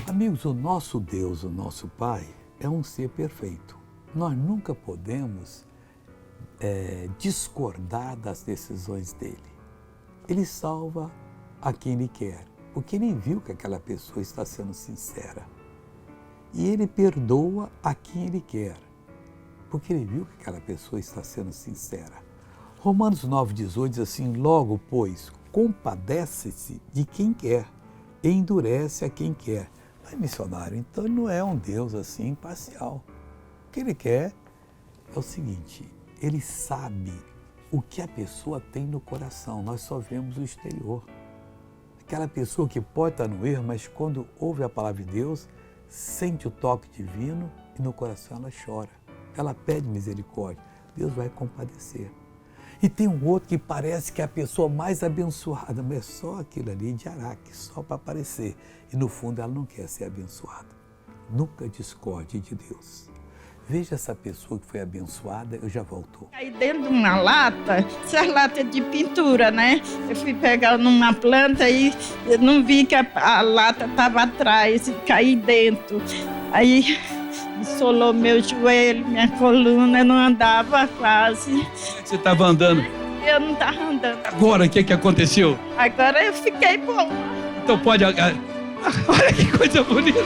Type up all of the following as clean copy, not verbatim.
Amigos, o nosso Deus, o nosso Pai, é um ser perfeito. Nós nunca podemos discordar das decisões dele. Ele salva a quem ele quer, porque ele viu que aquela pessoa está sendo sincera. E ele perdoa a quem ele quer, porque ele viu que aquela pessoa está sendo sincera. Romanos 9,18 diz assim: logo, pois, compadece-se de quem quer, e endurece a quem quer. Mas, missionário, então ele não é um Deus assim imparcial. O que ele quer é o seguinte: ele sabe o que a pessoa tem no coração, nós só vemos o exterior. Aquela pessoa que pode estar no erro, mas quando ouve a palavra de Deus, sente o toque divino e no coração ela chora. Ela pede misericórdia, Deus vai compadecer. E tem um outro que parece que é a pessoa mais abençoada, mas é só aquilo ali de Araque, só para aparecer. E no fundo ela não quer ser abençoada. Nunca discorde de Deus. Veja essa pessoa que foi abençoada, eu já volto. Aí dentro de uma lata, essas latas de pintura, né? Eu fui pegar numa planta e eu não vi que a lata estava atrás e caí dentro. Aí solou meu joelho, minha coluna, eu não andava quase. Você estava andando. Eu não estava andando. Agora, o que aconteceu? Agora eu fiquei boa. Então pode... Olha que coisa bonita.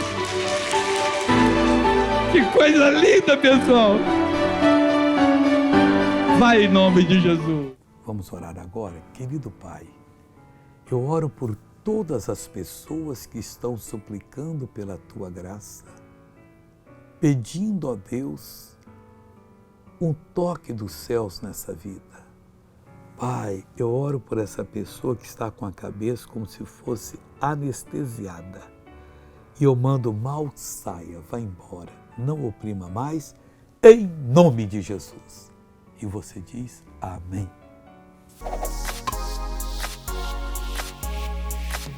Que coisa linda, pessoal. Vai em nome de Jesus. Vamos orar agora. Querido Pai, eu oro por todas as pessoas que estão suplicando pela Tua graça, pedindo a Deus um toque dos céus nessa vida. Pai, eu oro por essa pessoa que está com a cabeça como se fosse anestesiada. E eu mando mal saia, vá embora, não oprima mais, em nome de Jesus. E você diz amém.